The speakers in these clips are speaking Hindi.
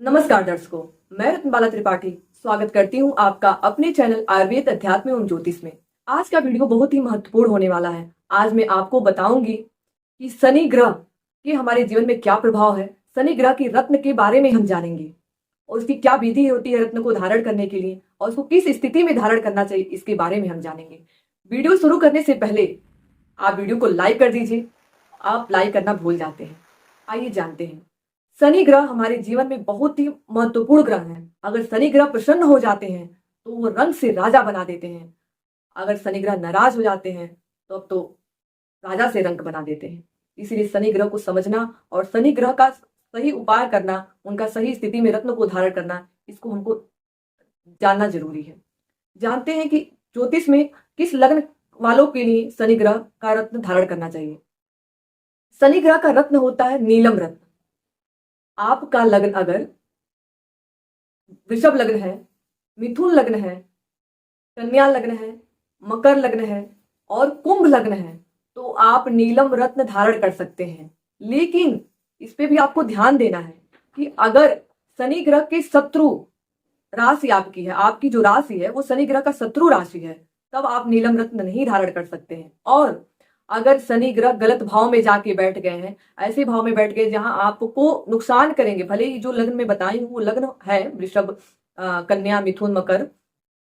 नमस्कार दर्शकों, मैं रत्नबाला त्रिपाठी स्वागत करती हूं आपका अपने चैनल आयुर्वेद अध्यात्म एवं ज्योतिष में। आज का वीडियो बहुत ही महत्वपूर्ण होने वाला है। आज मैं आपको बताऊंगी कि शनि ग्रह के हमारे जीवन में क्या प्रभाव है। शनि ग्रह की रत्न के बारे में हम जानेंगे और उसकी क्या विधि होती है रत्न को धारण करने के लिए और उसको किस स्थिति में धारण करना चाहिए, इसके बारे में हम जानेंगे। वीडियो शुरू करने से पहले आप वीडियो को लाइक कर दीजिए। आप लाइक करना भूल जाते हैं। आइए जानते हैं। शनि ग्रह हमारे जीवन में बहुत ही महत्वपूर्ण ग्रह है। अगर शनि ग्रह प्रसन्न हो जाते हैं तो वो रंग से राजा बना देते हैं। अगर शनि ग्रह नाराज हो जाते हैं तो अब तो राजा से रंग बना देते हैं। इसीलिए शनि ग्रह को समझना और शनि ग्रह का सही उपाय करना, उनका सही स्थिति में रत्न को धारण करना, इसको हमको जानना जरूरी है। जानते हैं कि ज्योतिष में किस लग्न वालों के लिए शनि ग्रह का रत्न धारण करना चाहिए। शनि ग्रह का रत्न होता है नीलम रत्न। आपका लग्न अगर वृषभ लग्न है, मिथुन लग्न है, कन्या लग्न है, मकर लग्न है और कुंभ लग्न है तो आप नीलम रत्न धारण कर सकते हैं। लेकिन इस पे भी आपको ध्यान देना है कि अगर शनि ग्रह के शत्रु राशि आपकी है, आपकी जो राशि है वो शनि ग्रह का शत्रु राशि है, तब आप नीलम रत्न नहीं धारण कर सकते हैं। और अगर शनि ग्रह गलत भाव में जाके बैठ गए हैं, ऐसे भाव में बैठ गए जहां आपको नुकसान करेंगे, भले ही जो लग्न में बताई हूं वो लग्न है वृषभ, कन्या, मिथुन, मकर,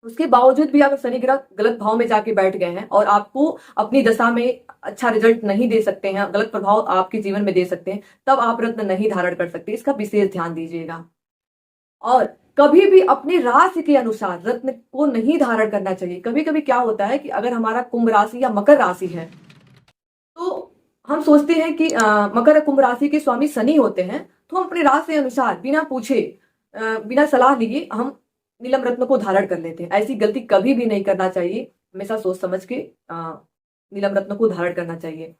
उसके बावजूद भी अगर शनि ग्रह गलत भाव में जाके बैठ गए हैं और आपको अपनी दशा में अच्छा रिजल्ट नहीं दे सकते हैं, गलत प्रभाव आपके जीवन में दे सकते हैं, तब आप रत्न नहीं धारण कर सकते। इसका विशेष ध्यान दीजिएगा। और कभी भी अपनी राशि के अनुसार रत्न को नहीं धारण करना चाहिए। कभी कभी क्या होता है कि अगर हमारा कुंभ राशि या मकर राशि है तो हम सोचते हैं कि मकर कुंभ राशि के स्वामी शनि होते हैं, तो हम अपने राशि के अनुसार बिना पूछे, बिना सलाह लिए हम नीलम रत्न को धारण कर लेते हैं। ऐसी गलती कभी भी नहीं करना चाहिए। हमेशा सोच समझ के नीलम रत्न को धारण करना चाहिए।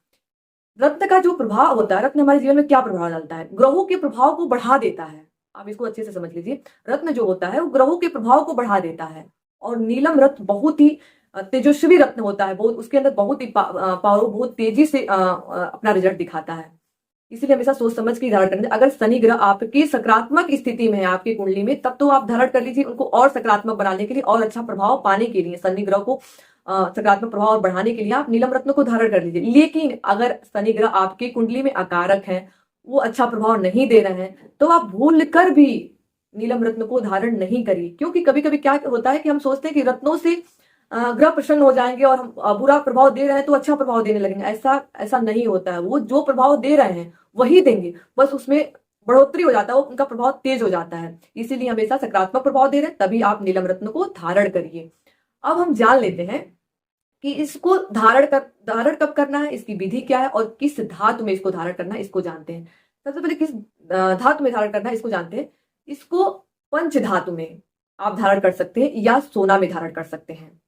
रत्न का जो प्रभाव होता है, रत्न हमारे जीवन में क्या प्रभाव डालता है? ग्रहों के प्रभाव को बढ़ा देता है। आप इसको अच्छे से समझ लीजिए। रत्न जो होता है वो ग्रहों के प्रभाव को बढ़ा देता है। और नीलम रत्न बहुत ही तेजस्वी रत्न होता है। बहुत उसके अंदर बहुत ही पावर, बहुत तेजी से अपना रिजल्ट दिखाता है। इसीलिए हमेशा सोच समझ के धारण करना। अगर शनि ग्रह आपकी सकारात्मक स्थिति में है आपकी कुंडली में, तब तो आप धारण कर लीजिए। उनको और सकारात्मक बनाने के लिए और अच्छा प्रभाव पाने के लिए, शनि ग्रह को सकारात्मक प्रभाव और बढ़ाने के लिए आप नीलम रत्न को धारण कर लीजिए। लेकिन अगर शनि ग्रह आपकी कुंडली में अकारक है, वो अच्छा प्रभाव नहीं दे रहे हैं, तो आप भूल कर भी नीलम रत्न को धारण नहीं करिए। क्योंकि कभी कभी क्या होता है कि हम सोचते हैं कि रत्नों से ग्रह प्रसन्न हो जाएंगे और हम बुरा प्रभाव दे रहे हैं तो अच्छा प्रभाव देने लगेंगे। ऐसा ऐसा नहीं होता है। वो जो प्रभाव दे रहे हैं वही देंगे, बस उसमें बढ़ोतरी हो जाता है, वो उनका प्रभाव तेज हो जाता है। इसीलिए हमेशा सकारात्मक प्रभाव दे रहे हैं तभी आप नीलम रत्न को धारण करिए। अब हम जान लेते हैं कि इसको धारण कब करना है, इसकी विधि क्या है और किस धातु में इसको धारण करना है, इसको जानते हैं। सबसे पहले किस धातु में धारण करना है इसको जानते हैं। इसको पंच धातु में आप धारण कर सकते हैं या सोना में धारण कर सकते हैं।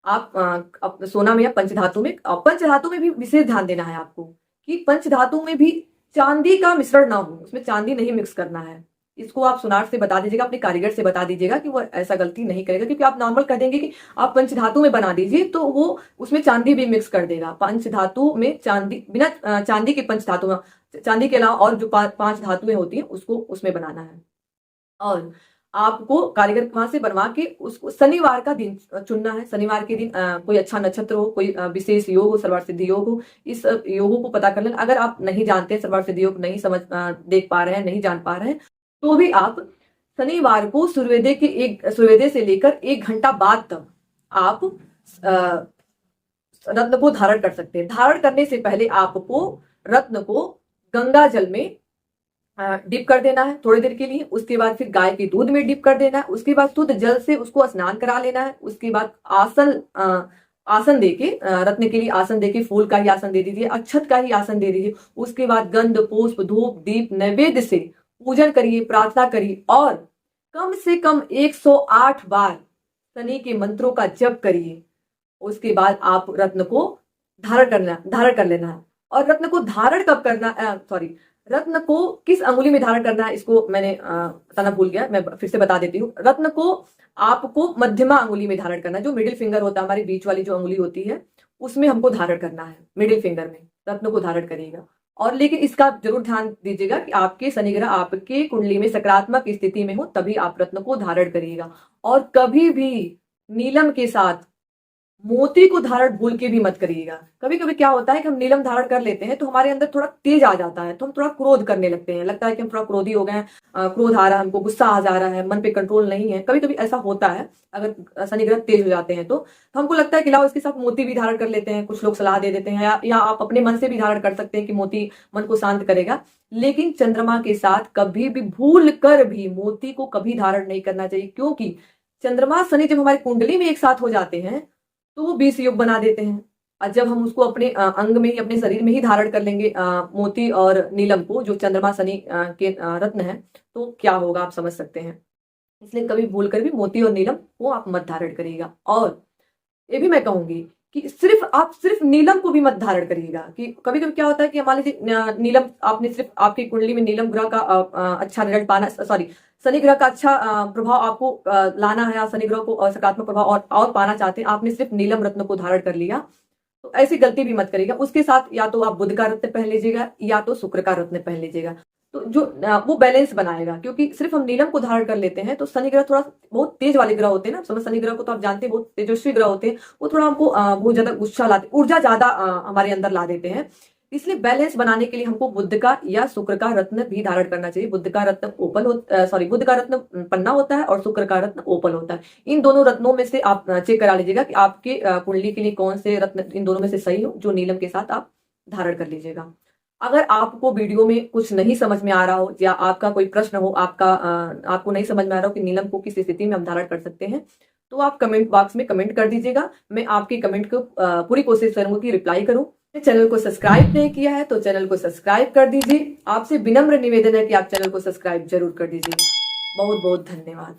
आप सोना में या पंचधातु में। पंचधातु में भी विशेष ध्यान देना है आपको कि पंचधातु में भी चांदी का मिश्रण ना हो, उसमें चांदी नहीं मिक्स करना है। इसको आप सुनार से बता दीजिएगा, अपने कारीगर से बता दीजिएगा कि वो ऐसा गलती नहीं करेगा। क्योंकि आप नॉर्मल कह देंगे कि आप पंचधातु में बना दीजिए तो वो उसमें चांदी भी मिक्स कर देगा। पंचधातु में चांदी, बिना चांदी के पंचधातु में, चांदी के अलावा और जो पांच धातुएं होती हैं उसको उसमें बनाना है। और आपको कारीगर वहां से बनवा के उसको शनिवार का दिन चुनना है। शनिवार के दिन कोई अच्छा नक्षत्र हो, कोई विशेष योग हो, सर्वार्थ सिद्धि योग हो, इस योगों को पता कर लेना। अगर आप नहीं जानते, सर्वार्थ सिद्धि योग नहीं समझ देख पा रहे हैं, नहीं जान पा रहे हैं, तो भी आप शनिवार को सूर्योदय से लेकर 1 घंटा बाद तक आप रत्न को धारण कर सकते हैं। धारण करने से पहले आपको रत्न को गंगा जल में डिप कर देना है थोड़ी देर के लिए। उसके बाद फिर गाय के दूध में डिप कर देना है। उसके बाद शुद्ध जल से उसको स्नान करा लेना है। उसके बाद आसन देके, रत्न के लिए आसन देके, फूल का ही आसन दे दीजिए, अक्षत का ही आसन दे दीजिए। उसके बाद गंध, पुष्प, धूप, दीप, नैवेद्य से पूजन करिए, प्रार्थना करिए और कम से कम 108 बार शनि के मंत्रों का जप करिए। उसके बाद आप रत्न को धारण कर लेना है। और रत्न को धारण कब करना, रत्न को किस अंगुली में धारण करना है इसको मैंने बताना भूल गया, मैं फिर से बता देती हूँ। रत्न को आपको मध्यमा अंगुली में धारण करना है। जो मिडिल फिंगर होता है, हमारी बीच वाली जो अंगुली होती है, उसमें हमको धारण करना है। मिडिल फिंगर में रत्न को धारण करिएगा। और लेकिन इसका जरूर ध्यान दीजिएगा कि आपके शनि ग्रह आपके कुंडली में सकारात्मक स्थिति में हो, तभी आप रत्न को धारण करिएगा। और कभी भी नीलम के साथ मोती को धारण भूल के भी मत करिएगा। कभी कभी क्या होता है कि हम नीलम धारण कर लेते हैं तो हमारे अंदर थोड़ा तेज आ जाता है, तो हम थोड़ा क्रोध करने लगते हैं, लगता है कि हम थोड़ा क्रोधी हो गए हैं, क्रोध आ रहा है, हमको गुस्सा आ जा रहा है, मन पे कंट्रोल नहीं है। कभी कभी ऐसा होता है अगर शनि ग्रह तेज हो जाते हैं तो हमको लगता है कि लाओ इसके साथ मोती भी धारण कर लेते हैं। कुछ लोग सलाह दे देते हैं, या आप अपने मन से भी धारण कर सकते हैं कि मोती मन को शांत करेगा। लेकिन चंद्रमा के साथ कभी भी भूल कर भी मोती को कभी धारण नहीं करना चाहिए, क्योंकि चंद्रमा शनि जब हमारी कुंडली में एक साथ हो जाते हैं तो वो 20 योग बना देते हैं। और जब हम उसको अपने अंग में ही, अपने शरीर में ही धारण कर लेंगे मोती और नीलम को, जो चंद्रमा शनि के रत्न है, तो क्या होगा आप समझ सकते हैं। इसलिए कभी भूल कर भी मोती और नीलम को आप मत धारण करिएगा। और ये भी मैं कहूंगी कि सिर्फ नीलम को भी मत धारण करिएगा। कि कभी कभी क्या होता है कि मान लीजिए नीलम, आपने सिर्फ आपकी कुंडली में नीलम ग्रह का अच्छा रिजल्ट पाना, सॉरी शनि ग्रह का अच्छा प्रभाव आपको लाना है, या शनि ग्रह को सकारात्मक प्रभाव और पाना चाहते हैं, आपने सिर्फ नीलम रत्न को धारण कर लिया, तो ऐसी गलती भी मत करिएगा। उसके साथ या तो आप बुध का रत्न पहन लीजिएगा या तो शुक्र का रत्न पहन लीजिएगा, तो जो वो बैलेंस बनाएगा। क्योंकि सिर्फ हम नीलम को धारण कर लेते हैं तो शनि ग्रह थोड़ा बहुत तेज वाले ग्रह होते हैं ना, समझ, शनि ग्रह को तो आप जानते हैं बहुत तेजस्वी ग्रह होते हैं, वो थोड़ा हमको बहुत ज्यादा गुस्सा लाते, ऊर्जा ज्यादा हमारे अंदर ला देते हैं। इसलिए बैलेंस बनाने के लिए हमको बुध का या शुक्र का रत्न भी धारण करना चाहिए। बुध का रत्न ओपल सॉरी बुध का रत्न पन्ना होता है और शुक्र का रत्न ओपल होता है। इन दोनों रत्नों में से आप चेक करा लीजिएगा कि आपके कुंडली के लिए कौन से रत्न इन दोनों में से सही हो, जो नीलम के साथ आप धारण कर लीजिएगा। अगर आपको वीडियो में कुछ नहीं समझ में आ रहा हो, या आपका कोई प्रश्न हो, आपको नहीं समझ में आ रहा हो कि नीलम को किस स्थिति में हम धारण कर सकते हैं, तो आप कमेंट बॉक्स में कमेंट कर दीजिएगा। मैं आपके कमेंट को पूरी कोशिश करूंगा कि रिप्लाई करूं। चैनल को सब्सक्राइब नहीं किया है तो चैनल को सब्सक्राइब कर दीजिए। आपसे विनम्र निवेदन है कि आप चैनल को सब्सक्राइब जरूर कर दीजिए। बहुत बहुत धन्यवाद।